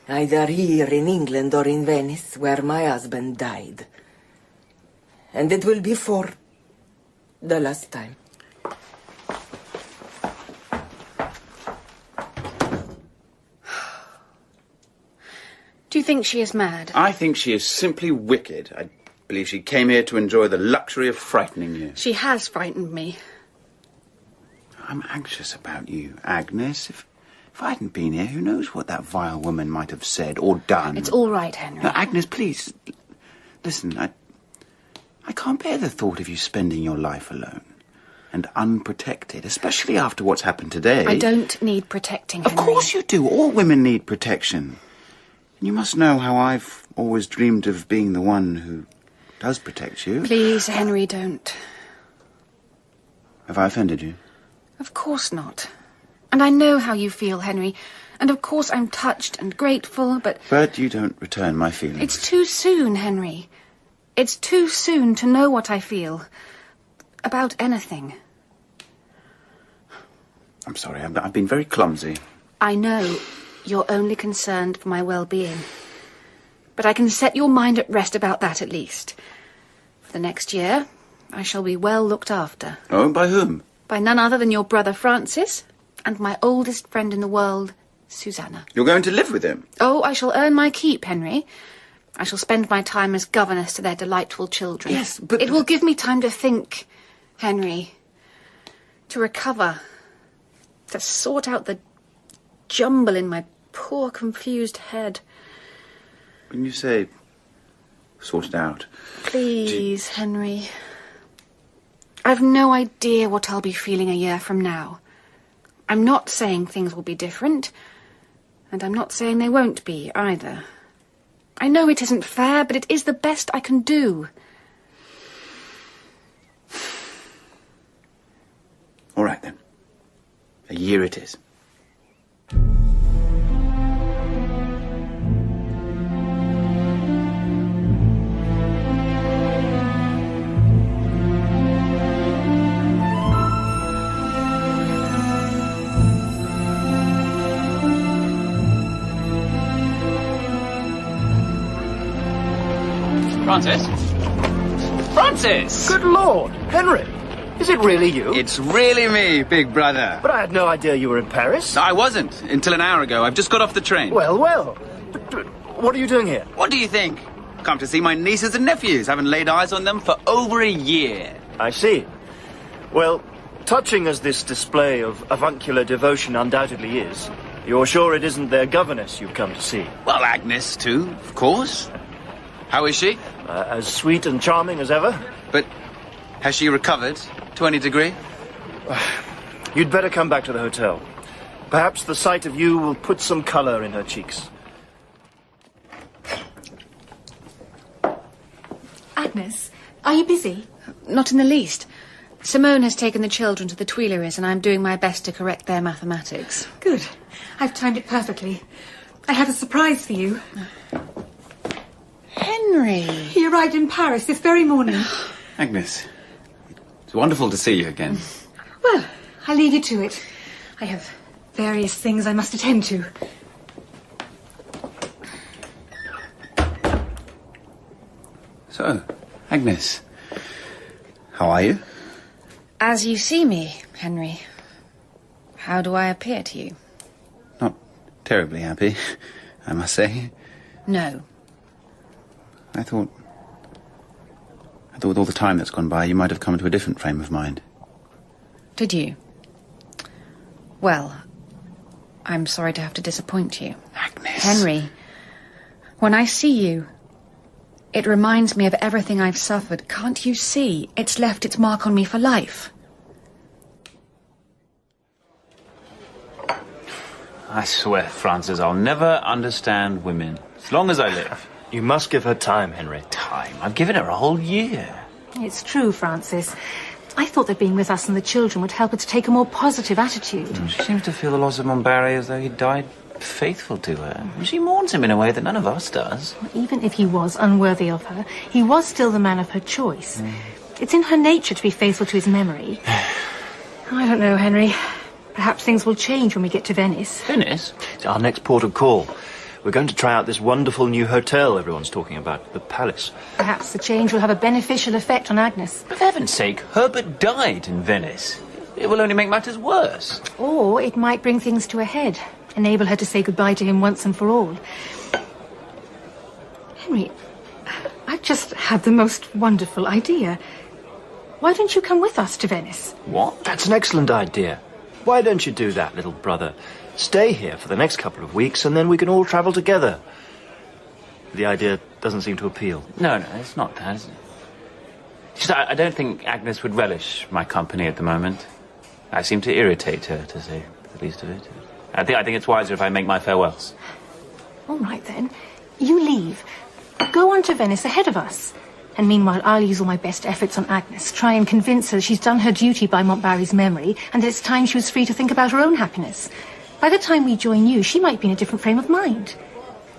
Speaker 4: Either here in England or in Venice, where my husband died. And it will be for the last time.
Speaker 3: Do you think she is mad?
Speaker 7: I think she is simply wicked. I believe she came here to enjoy the luxury of frightening you.
Speaker 3: She has frightened me.
Speaker 7: I'm anxious about you, Agnes. If I hadn't been here, who knows what that vile woman might have said or done.
Speaker 3: It's all right, Henry.
Speaker 7: Now, Agnes, please, listen, I can't bear the thought of you spending your life alone and unprotected, especially after what's happened today.
Speaker 3: I don't need protecting, Henry.
Speaker 7: Of course you do. All women need protection. And you must know how I've always dreamed of being the one who does protect you.
Speaker 3: Please, Henry, don't.
Speaker 7: Have I offended you?
Speaker 3: Of course not. And I know how you feel, Henry. And of course I'm touched and grateful, but...
Speaker 7: But you don't return my feelings.
Speaker 3: It's too soon, Henry. It's too soon to know what I feel. About anything.
Speaker 7: I'm sorry, I've been very clumsy.
Speaker 3: I know you're only concerned for my well-being. But I can set your mind at rest about that at least. For the next year, I shall be well looked after.
Speaker 7: Oh, by whom?
Speaker 3: By none other than your brother Francis and my oldest friend in the world, Suzannah.
Speaker 7: You're going to live with him?
Speaker 3: Oh, I shall earn my keep, Henry. I shall spend my time as governess to their delightful children.
Speaker 4: Yes, but...
Speaker 3: It will give me time to think, Henry. To recover. To sort out the jumble in my poor, confused head.
Speaker 7: When you say sort it out...
Speaker 3: Please, Henry. I've no idea what I'll be feeling a year from now. I'm not saying things will be different, and I'm not saying they won't be either. I know it isn't fair, but it is the best I can do.
Speaker 7: All right, then. A year it is.
Speaker 11: Francis? Francis!
Speaker 12: Good Lord, Henry! Is it really you?
Speaker 7: It's really me, big brother.
Speaker 12: But I had no idea you were in Paris.
Speaker 7: I wasn't, until an hour ago. I've just got off the train.
Speaker 12: Well, well. But what are you doing here?
Speaker 7: What do you think? Come to see my nieces and nephews. Haven't laid eyes on them for over a year.
Speaker 12: I see. Well, touching as this display of avuncular devotion undoubtedly is, you're sure it isn't their governess you've come to see?
Speaker 7: Well, Agnes, too, of course. How is she?
Speaker 12: As sweet and charming as ever.
Speaker 7: But has she recovered to any degree?
Speaker 12: You'd better come back to the hotel. Perhaps the sight of you will put some colour in her cheeks.
Speaker 10: Agnes, are you busy?
Speaker 3: Not in the least. Simone has taken the children to the Tuileries, and I'm doing my best to correct their mathematics.
Speaker 10: Good. I've timed it perfectly. I have a surprise for you.
Speaker 3: Henry!
Speaker 10: He arrived in Paris this very morning.
Speaker 7: Agnes, it's wonderful to see you again.
Speaker 10: Well, I'll leave you to it. I have various things I must attend to.
Speaker 7: So, Agnes, how are you?
Speaker 3: As you see me, Henry, how do I appear to you?
Speaker 7: Not terribly happy, I must say.
Speaker 3: No.
Speaker 7: I thought with all the time that's gone by, you might have come to a different frame of mind.
Speaker 3: Did you? Well, I'm sorry to have to disappoint you.
Speaker 7: Agnes.
Speaker 3: Henry, when I see you, it reminds me of everything I've suffered. Can't you see? It's left its mark on me for life.
Speaker 11: I swear, Francis, I'll never understand women, as long as I live.
Speaker 12: You must give her time, Henry.
Speaker 11: Time? I've given her a whole year.
Speaker 10: It's true, Francis. I thought that being with us and the children would help her to take a more positive attitude.
Speaker 11: She seems to feel the loss of Montbarry as though he died faithful to her. She mourns him in a way that none of us does.
Speaker 10: Even if he was unworthy of her, he was still the man of her choice. It's in her nature to be faithful to his memory. I don't know, Henry. Perhaps things will change when we get to Venice.
Speaker 11: Venice?
Speaker 12: It's our next port of call. We're going to try out this wonderful new hotel everyone's talking about, the Palace.
Speaker 10: Perhaps the change will have a beneficial effect on Agnes.
Speaker 11: For heaven's sake, Herbert died in Venice. It will only make matters worse.
Speaker 10: Or it might bring things to a head, enable her to say goodbye to him once and for all. Henry, I've just had the most wonderful idea. Why don't you come with us to Venice?
Speaker 11: What?
Speaker 12: That's an excellent idea. Why don't you do that, little brother? Stay here for the next couple of weeks, and then we can all travel together. The idea doesn't seem to appeal.
Speaker 11: No, it's not that, is it? Just, I don't think Agnes would relish my company at the moment. I seem to irritate her, to say the least of it. I think it's wiser if I make my farewells.
Speaker 10: All right, then. You leave. Go on to Venice ahead of us. And meanwhile, I'll use all my best efforts on Agnes, try and convince her she's done her duty by Montbarry's memory, and that it's time she was free to think about her own happiness. By the time we join you, she might be in a different frame of mind.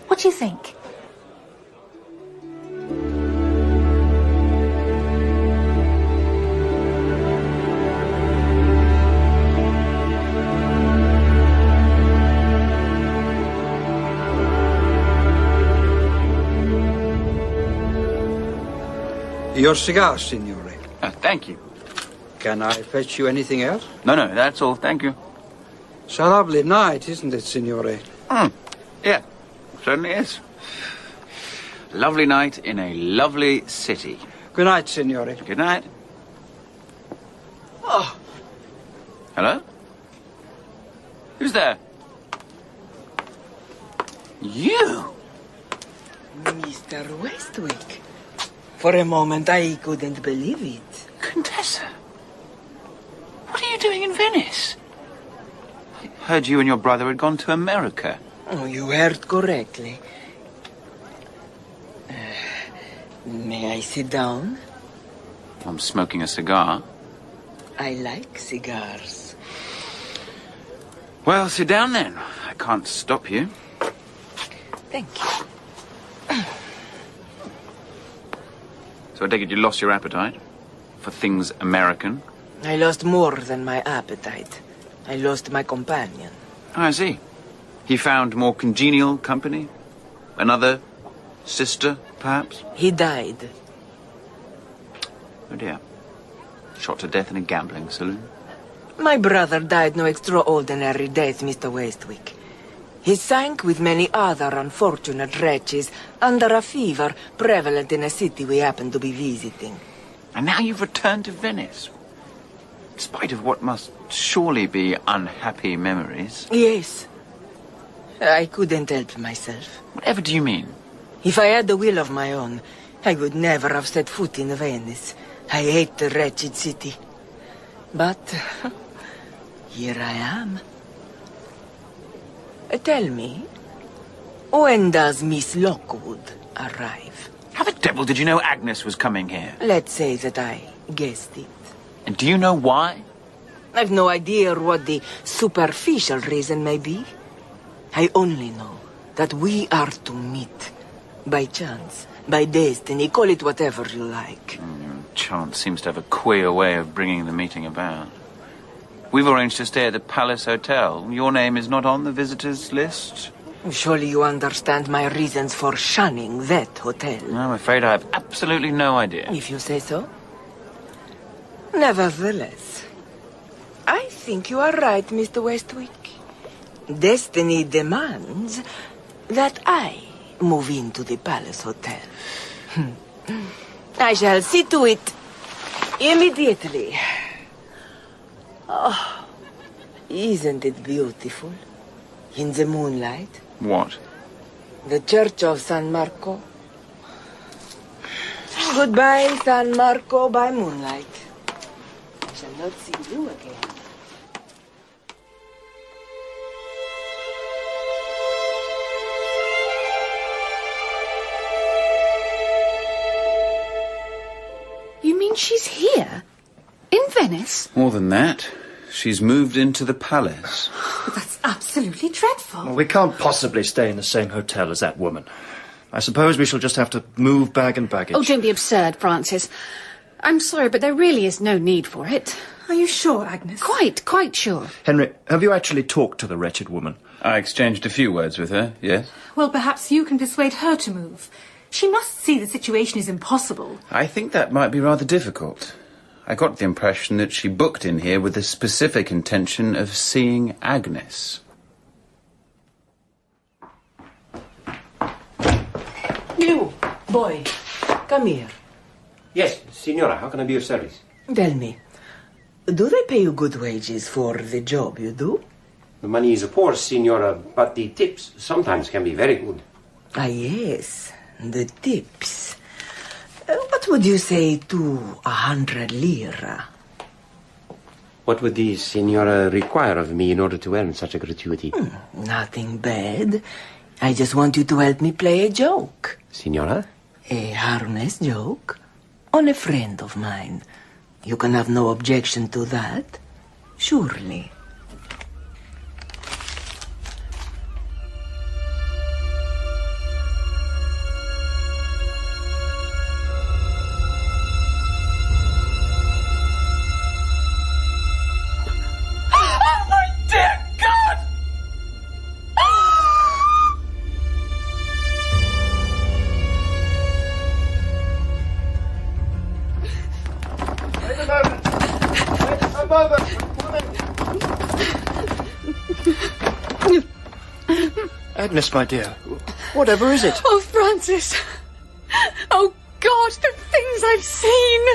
Speaker 10: What do you think?
Speaker 2: Your cigar, signore.
Speaker 7: Thank you.
Speaker 2: Can I fetch you anything else?
Speaker 7: No, that's all. Thank you.
Speaker 2: It's a lovely night, isn't it, signore?
Speaker 7: Yeah, certainly is. Lovely night in a lovely city.
Speaker 2: Good night, signore.
Speaker 7: Good night. Oh. Hello? Who's there? You?
Speaker 4: Mr. Westwick. For a moment, I couldn't believe it.
Speaker 7: Contessa, what are you doing in Venice? I heard you and your brother had gone to America.
Speaker 4: Oh, you heard correctly. May I sit down?
Speaker 7: I'm smoking a cigar.
Speaker 4: I like cigars.
Speaker 7: Well, sit down then. I can't stop you.
Speaker 4: Thank you.
Speaker 7: So I take it you lost your appetite for things American?
Speaker 4: I lost more than my appetite. I lost my companion.
Speaker 7: Oh, I see. He found more congenial company? Another sister, perhaps?
Speaker 4: He died.
Speaker 7: Oh, dear. Shot to death in a gambling saloon?
Speaker 4: My brother died no extraordinary death, Mr. Westwick. He sank with many other unfortunate wretches under a fever prevalent in a city we happened to be visiting.
Speaker 7: And now you've returned to Venice, in spite of what must surely be unhappy memories.
Speaker 4: Yes. I couldn't help myself.
Speaker 7: Whatever do you mean?
Speaker 4: If I had a will of my own, I would never have set foot in Venice. I hate the wretched city. But here I am. Tell me, when does Miss Lockwood arrive?
Speaker 7: How the devil did you know Agnes was coming here?
Speaker 4: Let's say that I guessed it.
Speaker 7: And do you know why?
Speaker 4: I've no idea what the superficial reason may be. I only know that we are to meet. By chance, by destiny, call it whatever you like.
Speaker 7: Chance seems to have a queer way of bringing the meeting about. We've arranged to stay at the Palace Hotel. Your name is not on the visitors' list?
Speaker 4: Surely you understand my reasons for shunning that hotel.
Speaker 7: I'm afraid I have absolutely no idea.
Speaker 4: If you say so. Nevertheless, I think you are right, Mr. Westwick. Destiny demands that I move into the Palace Hotel. I shall see to it immediately. Oh, isn't it beautiful? In the moonlight.
Speaker 7: What?
Speaker 4: The Church of San Marco. Goodbye, San Marco, by moonlight. I shall not see you again.
Speaker 3: You mean she's here? In Venice?
Speaker 7: More than that, she's moved into the palace.
Speaker 10: That's absolutely dreadful.
Speaker 12: Well, we can't possibly stay in the same hotel as that woman. I suppose we shall just have to move bag and baggage.
Speaker 3: Oh, don't be absurd, Francis. I'm sorry, but there really is no need for it.
Speaker 10: Are you sure, Agnes?
Speaker 3: Quite sure.
Speaker 12: Henry, have you actually talked to the wretched woman?
Speaker 7: I exchanged a few words with her, yes.
Speaker 10: Well, perhaps you can persuade her to move. She must see the situation is impossible.
Speaker 7: I think that might be rather difficult. I got the impression that she booked in here with the specific intention of seeing Agnes.
Speaker 4: You, boy, come here.
Speaker 6: Yes, Signora, how can I be of service?
Speaker 4: Tell me, do they pay you good wages for the job you do?
Speaker 6: The money is poor, Signora, but the tips sometimes can be very good.
Speaker 4: Ah, yes, the tips. What would you say to 100 lira?
Speaker 6: What would the Signora require of me in order to earn such a gratuity?
Speaker 4: Nothing bad. I just want you to help me play a joke.
Speaker 6: Signora?
Speaker 4: A harmless joke on a friend of mine. You can have no objection to that, surely.
Speaker 12: Agnes, my dear, whatever is it?
Speaker 3: Oh, Francis. Oh, God, the things I've seen.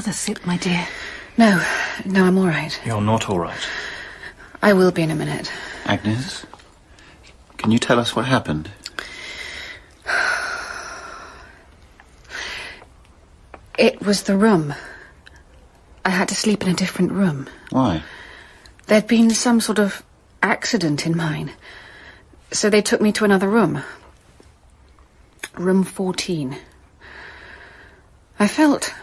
Speaker 10: Another sip, my dear.
Speaker 3: No, I'm all right.
Speaker 12: You're not all right.
Speaker 3: I will be in a minute.
Speaker 7: Agnes, can you tell us what happened?
Speaker 3: It was the room. I had to sleep in a different room.
Speaker 7: Why?
Speaker 3: There'd been some sort of accident in mine. So they took me to another room. Room 14. I felt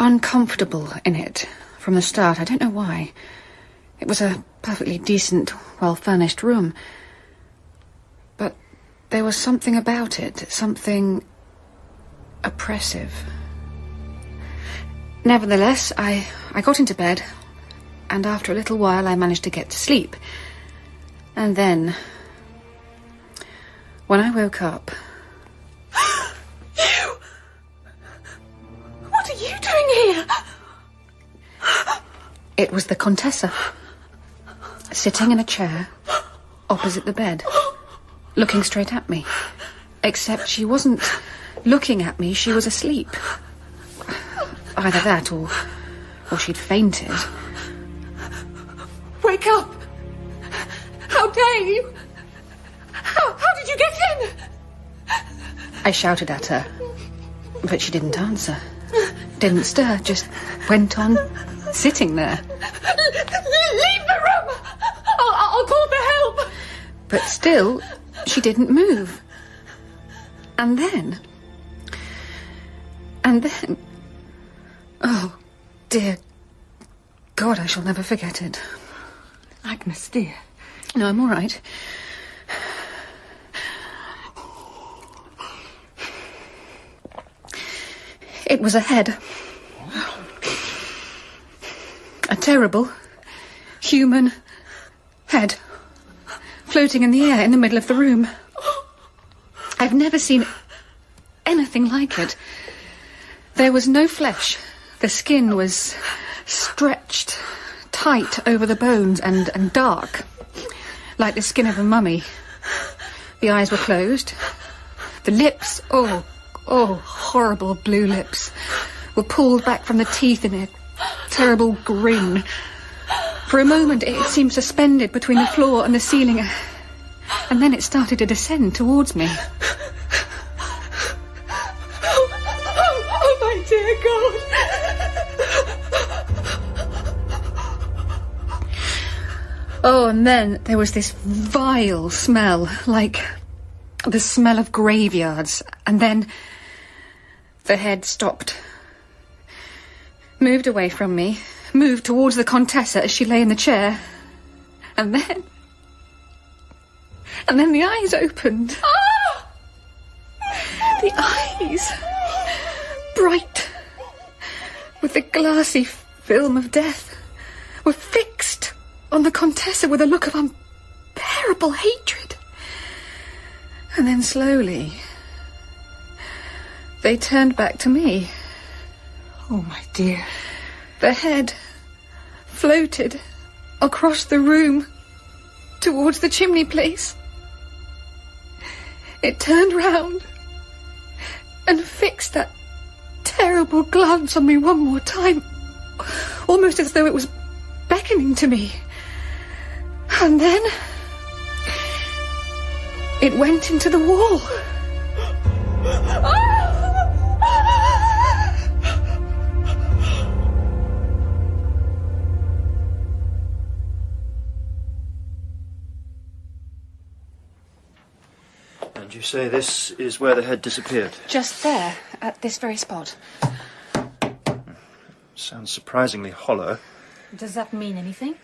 Speaker 3: uncomfortable in it from the start. I don't know why. It was a perfectly decent, well-furnished room. But there was something about it, something oppressive. Nevertheless, I got into bed, and after a little while I managed to get to sleep. And then, when I woke up...
Speaker 10: You! What are you doing here?
Speaker 3: It was the Contessa, sitting in a chair opposite the bed, looking straight at me. Except she wasn't looking at me, she was asleep. Either that, or she'd fainted.
Speaker 10: Wake up! How dare you? How did you get in?
Speaker 3: I shouted at her, but she didn't answer. Didn't stir, just went on sitting there.
Speaker 10: Leave the room! I'll call for help!
Speaker 3: But still, she didn't move. And then... Oh, dear God, I shall never forget it.
Speaker 10: Agnes, dear.
Speaker 3: No, I'm all right. It was a head. A terrible, human head, floating in the air in the middle of the room. I've never seen anything like it. There was no flesh. The skin was stretched tight over the bones and dark, like the skin of a mummy. The eyes were closed. The lips, oh, horrible blue lips, were pulled back from the teeth in a terrible grin. For a moment it seemed suspended between the floor and the ceiling, and then it started to descend towards me.
Speaker 10: Oh, my dear God!
Speaker 3: Oh, and then there was this vile smell, like the smell of graveyards, and then the head stopped, moved away from me, moved towards the Contessa as she lay in the chair, and then the eyes opened.
Speaker 10: Ah!
Speaker 3: The eyes, bright with the glassy film of death, were fixed on the Contessa with a look of unbearable hatred. And then slowly, they turned back to me.
Speaker 10: Oh, my dear.
Speaker 3: The head floated across the room towards the chimney place. It turned round and fixed that terrible glance on me one more time, almost as though it was beckoning to me. And then it went into the wall.
Speaker 12: And you say this is where the head disappeared?
Speaker 3: Just there, at this very spot.
Speaker 12: Sounds surprisingly hollow.
Speaker 10: Does that mean anything?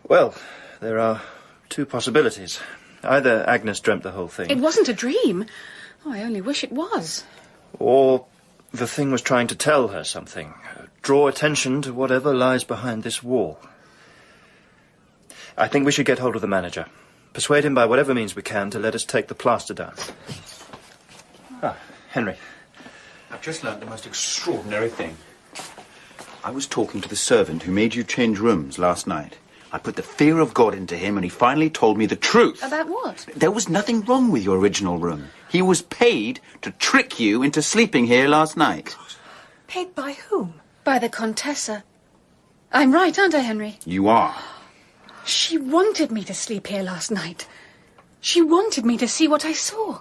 Speaker 12: Well, there are two possibilities. Either Agnes dreamt the whole thing.
Speaker 3: It wasn't a dream. Oh, I only wish it was.
Speaker 12: Or the thing was trying to tell her something. Draw attention to whatever lies behind this wall. I think we should get hold of the manager. Persuade him by whatever means we can to let us take the plaster down. Ah, Henry.
Speaker 7: I've just learned the most extraordinary thing. I was talking to the servant who made you change rooms last night. I put the fear of God into him, and he finally told me the truth.
Speaker 3: About what?
Speaker 7: There was nothing wrong with your original room. He was paid to trick you into sleeping here last night.
Speaker 10: Paid by whom?
Speaker 3: By the Contessa. I'm right, aren't I, Henry?
Speaker 7: You are.
Speaker 3: She wanted me to sleep here last night. She wanted me to see what I saw.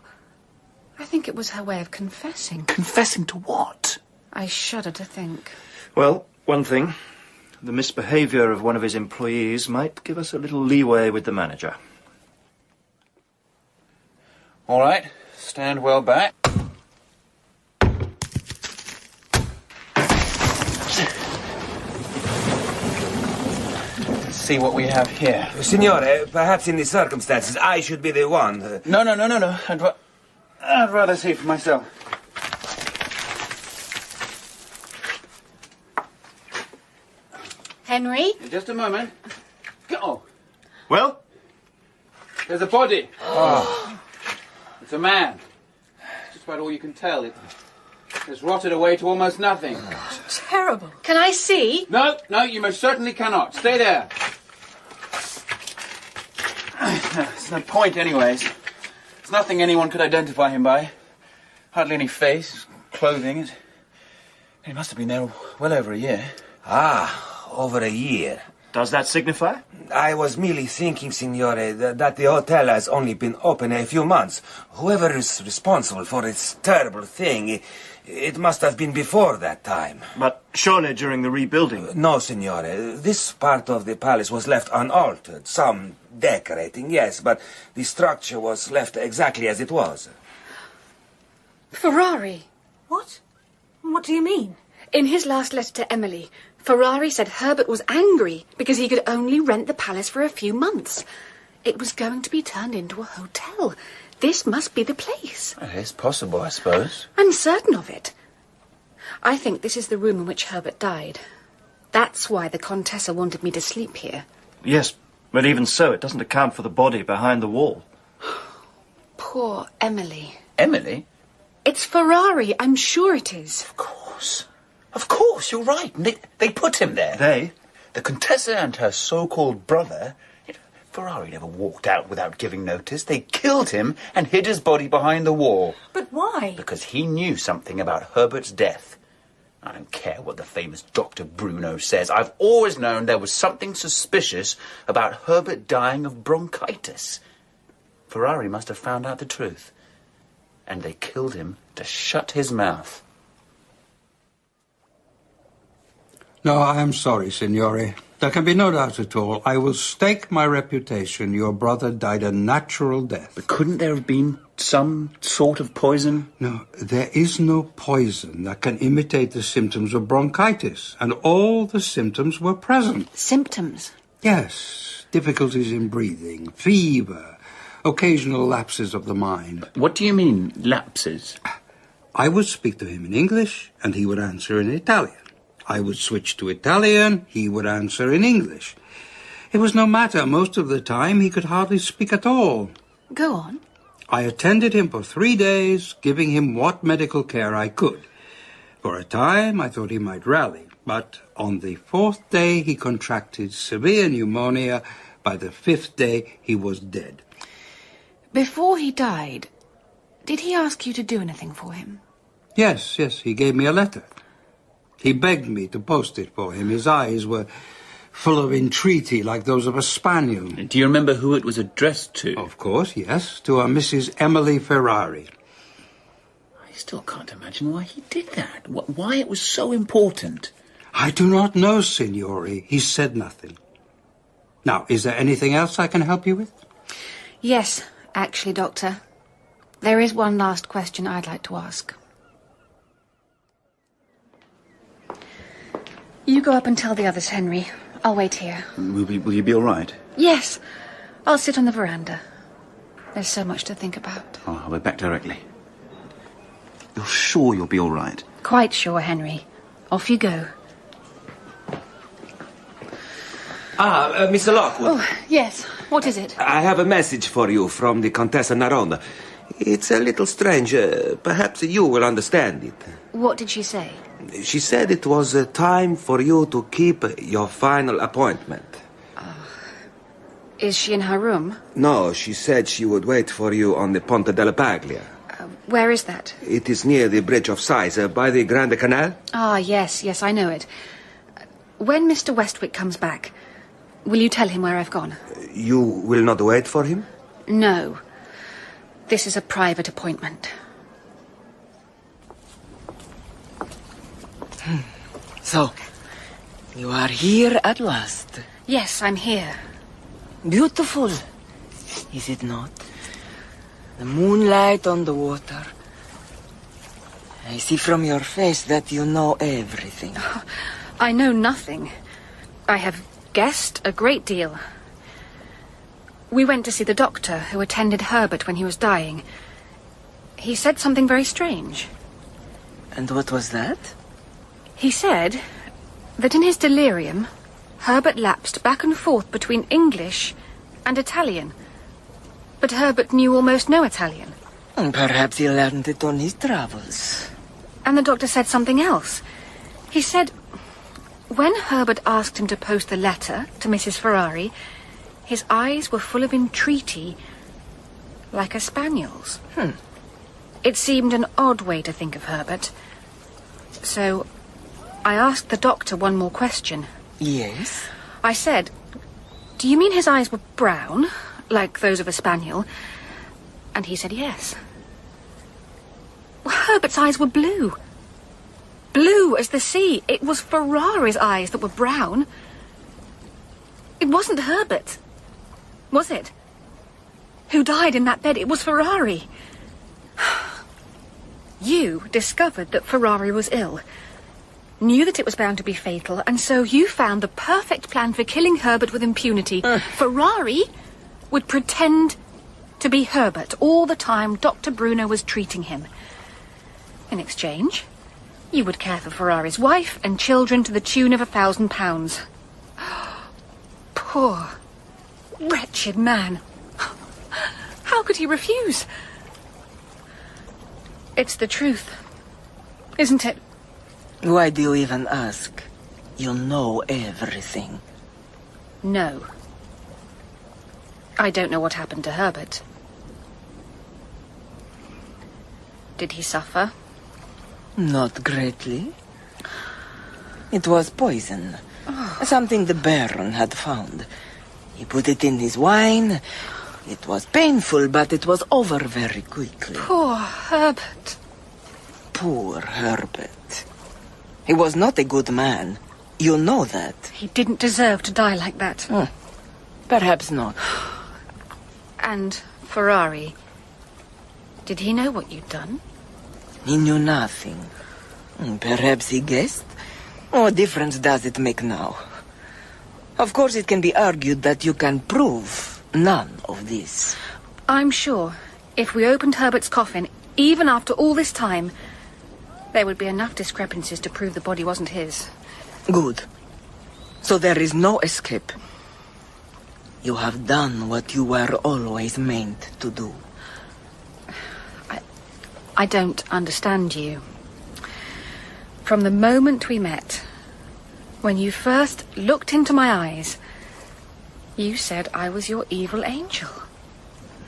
Speaker 3: I think it was her way of confessing.
Speaker 12: Confessing to what?
Speaker 3: I shudder to think.
Speaker 12: Well, one thing. The misbehaviour of one of his employees might give us a little leeway with the manager.
Speaker 7: All right. Stand well back. Let's see what we have here.
Speaker 5: Signore, perhaps in these circumstances I should be the one.
Speaker 7: No. I'd rather see for myself.
Speaker 3: Henry?
Speaker 7: Just a moment. Go.
Speaker 12: Well?
Speaker 7: There's a body. Oh. It's a man. It's just about all you can tell. It's rotted away to almost nothing.
Speaker 10: Terrible.
Speaker 3: Can I see?
Speaker 7: No, you most certainly cannot. Stay there. There's no point, anyways. There's nothing anyone could identify him by. Hardly any face, clothing. He must have been there well over a year.
Speaker 5: Ah, over a year.
Speaker 12: Does that signify?
Speaker 5: I was merely thinking, Signore, that the hotel has only been open a few months. Whoever is responsible for this terrible thing, it must have been before that time.
Speaker 12: But surely during the rebuilding?
Speaker 5: No, Signore. This part of the palace was left unaltered. Some decorating, yes, but the structure was left exactly as it was.
Speaker 3: Ferrari.
Speaker 10: What? What do you mean?
Speaker 3: In his last letter to Emily, Ferrari said Herbert was angry because he could only rent the palace for a few months. It was going to be turned into a hotel. This must be the place.
Speaker 7: It's possible, I suppose.
Speaker 3: I'm certain of it. I think this is the room in which Herbert died. That's why the Contessa wanted me to sleep here.
Speaker 12: Yes, but even so, it doesn't account for the body behind the wall.
Speaker 3: Poor Emily.
Speaker 7: Emily?
Speaker 3: It's Ferrari, I'm sure it is.
Speaker 7: Of course, you're right. They put him there.
Speaker 12: They?
Speaker 7: The Contessa and her so-called brother. Ferrari never walked out without giving notice. They killed him and hid his body behind the wall.
Speaker 10: But why?
Speaker 7: Because he knew something about Herbert's death. I don't care what the famous Dr. Bruno says. I've always known there was something suspicious about Herbert dying of bronchitis. Ferrari must have found out the truth. And they killed him to shut his mouth.
Speaker 2: No, I am sorry, Signore. There can be no doubt at all. I will stake my reputation. Your brother died a natural death.
Speaker 7: But couldn't there have been some sort of poison?
Speaker 2: No, there is no poison that can imitate the symptoms of bronchitis, and all the symptoms were present.
Speaker 3: Symptoms?
Speaker 2: Yes, difficulties in breathing, fever, occasional lapses of the mind.
Speaker 7: What do you mean, lapses?
Speaker 2: I would speak to him in English, and he would answer in Italian. I would switch to Italian, he would answer in English. It was no matter. Most of the time, he could hardly speak at all.
Speaker 3: Go on.
Speaker 2: I attended him for 3 days, giving him what medical care I could. For a time, I thought he might rally, but on the 4th day, he contracted severe pneumonia. By the 5th day, he was dead.
Speaker 3: Before he died, did he ask you to do anything for him?
Speaker 2: Yes, he gave me a letter. He begged me to post it for him. His eyes were full of entreaty, like those of a spaniel.
Speaker 7: Do you remember who it was addressed to?
Speaker 2: Of course, yes, to a Mrs. Emily Ferrari.
Speaker 7: I still can't imagine why he did that. Why it was so important.
Speaker 2: I do not know, Signore. He said nothing. Now, is there anything else I can help you with?
Speaker 3: Yes, actually, Doctor. There is one last question I'd like to ask. You go up and tell the others, Henry. I'll wait here.
Speaker 7: Will you be all right?
Speaker 3: Yes. I'll sit on the veranda. There's so much to think about.
Speaker 7: Oh, I'll be back directly. You're sure you'll be all right?
Speaker 3: Quite sure, Henry. Off you go.
Speaker 5: Mr. Lockwood.
Speaker 3: Oh, yes. What is it?
Speaker 5: I have a message for you from the Countess Narona. It's a little strange. Perhaps you will understand it.
Speaker 3: What did she say?
Speaker 5: She said it was time for you to keep your final appointment.
Speaker 3: Is she in her room?
Speaker 5: No, she said she would wait for you on the Ponte della Paglia.
Speaker 3: Where is that?
Speaker 5: It is near the Bridge of Sighs, by the Grande Canal.
Speaker 3: Ah, yes, I know it. When Mr. Westwick comes back, will you tell him where I've gone?
Speaker 5: You will not wait for him?
Speaker 3: No. This is a private appointment.
Speaker 4: So, you are here at last.
Speaker 3: Yes, I'm here.
Speaker 4: Beautiful, is it not? The moonlight on the water. I see from your face that you know everything.
Speaker 3: I know nothing. I have guessed a great deal. We went to see the doctor who attended Herbert when he was dying. He said something very strange.
Speaker 4: And what was that?
Speaker 3: He said that in his delirium, Herbert lapsed back and forth between English and Italian. But Herbert knew almost no Italian.
Speaker 4: Perhaps he learned it on his travels.
Speaker 3: And the doctor said something else. He said when Herbert asked him to post the letter to Mrs. Ferrari, his eyes were full of entreaty, like a spaniel's. It seemed an odd way to think of Herbert. So I asked the doctor one more question.
Speaker 4: Yes?
Speaker 3: I said, do you mean his eyes were brown, like those of a spaniel? And he said yes. Well, Herbert's eyes were blue. Blue as the sea. It was Ferrari's eyes that were brown. It wasn't Herbert, was it? Who died in that bed? It was Ferrari. You discovered that Ferrari was ill, knew that it was bound to be fatal, and so you found the perfect plan for killing Herbert with impunity. Ferrari would pretend to be Herbert all the time Dr. Bruno was treating him. In exchange, you would care for Ferrari's wife and children to the tune of £1,000. Poor, wretched man. How could he refuse? It's the truth, isn't it?
Speaker 4: Why do you even ask? You know everything.
Speaker 3: No. I don't know what happened to Herbert. Did he suffer?
Speaker 4: Not greatly. It was poison. Something the Baron had found. He put it in his wine. It was painful, but it was over very quickly.
Speaker 3: Poor Herbert.
Speaker 4: Poor Herbert. He was not a good man. You know that.
Speaker 3: He didn't deserve to die like that.
Speaker 4: Perhaps not.
Speaker 3: And Ferrari, did he know what you'd done?
Speaker 4: He knew nothing. Perhaps he guessed. What difference does it make now? Of course, it can be argued that you can prove none of this.
Speaker 3: I'm sure if we opened Herbert's coffin, even after all this time, there would be enough discrepancies to prove the body wasn't his.
Speaker 4: Good. So there is no escape. You have done what you were always meant to do.
Speaker 3: I don't understand you. From the moment we met, when you first looked into my eyes, you said I was your evil angel.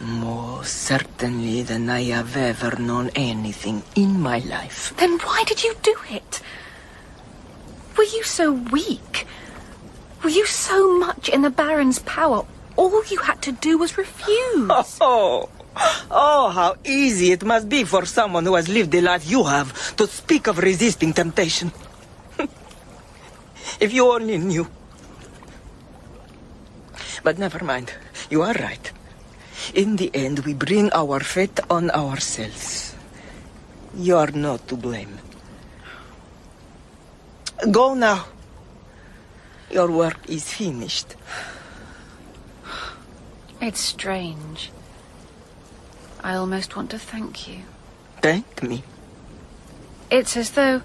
Speaker 4: More certainly than I have ever known anything in my life.
Speaker 3: Then why did you do it? Were you so weak? Were you so much in the Baron's power, all you had to do was refuse?
Speaker 4: Oh, how easy it must be for someone who has lived the life you have to speak of resisting temptation. If you only knew. But never mind. You are right. In the end, we bring our fate on ourselves. You are not to blame. Go now. Your work is finished.
Speaker 3: It's strange. I almost want to thank you.
Speaker 4: Thank me?
Speaker 3: It's as though,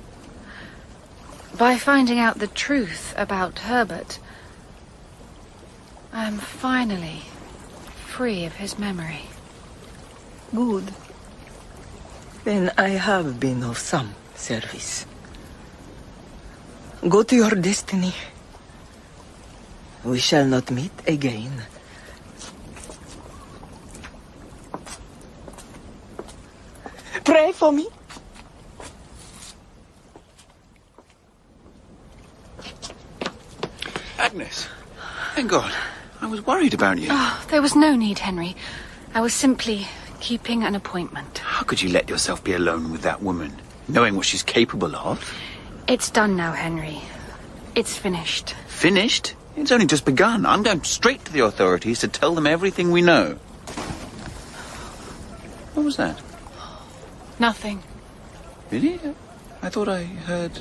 Speaker 3: by finding out the truth about Herbert, I am finally free of his memory.
Speaker 4: Good. Then I have been of some service. Go to your destiny. We shall not meet again. Pray for me.
Speaker 7: Agnes, thank God. I was worried about you.
Speaker 3: Oh, there was no need, Henry. I was simply keeping an appointment.
Speaker 7: How could you let yourself be alone with that woman, knowing what she's capable of?
Speaker 3: It's done now, Henry. It's finished.
Speaker 7: Finished? It's only just begun. I'm going straight to the authorities to tell them everything we know. What was that?
Speaker 3: Nothing.
Speaker 7: Really? I thought I heard...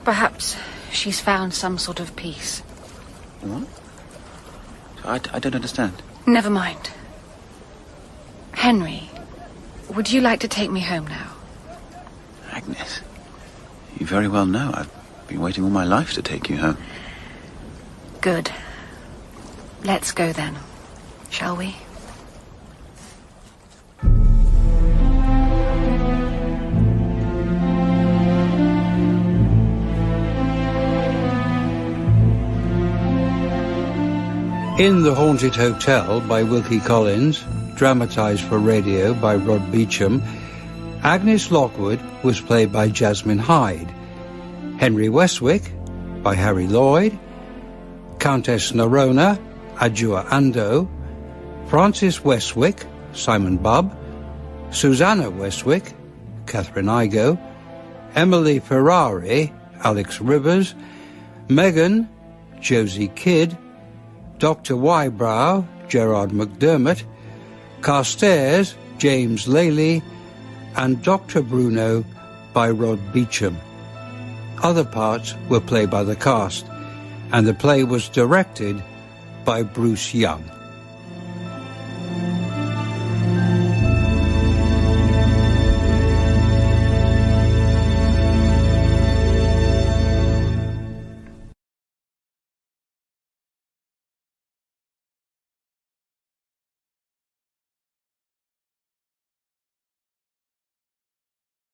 Speaker 3: Perhaps she's found some sort of peace.
Speaker 7: What? I don't understand.
Speaker 3: Never mind. Henry, would you like to take me home now?
Speaker 7: Agnes, you very well know I've been waiting all my life to take you home.
Speaker 3: Good. Let's go then, shall we?
Speaker 2: In The Haunted Hotel by Wilkie Collins, dramatised for radio by Rod Beacham, Agnes Lockwood was played by Jasmine Hyde, Henry Westwick by Harry Lloyd, Countess Narona, Adjoa Andoh, Francis Westwick, Simon Bubb, Suzannah Westwick, Katherine Igoe, Emily Ferrari, Alex Rivers, Megan, Josie Kidd, Dr. Wybrow, Gerard McDermott, Carstairs, James Lailey, and Dr. Bruno by Rod Beacham. Other parts were played by the cast, and the play was directed by Bruce Young.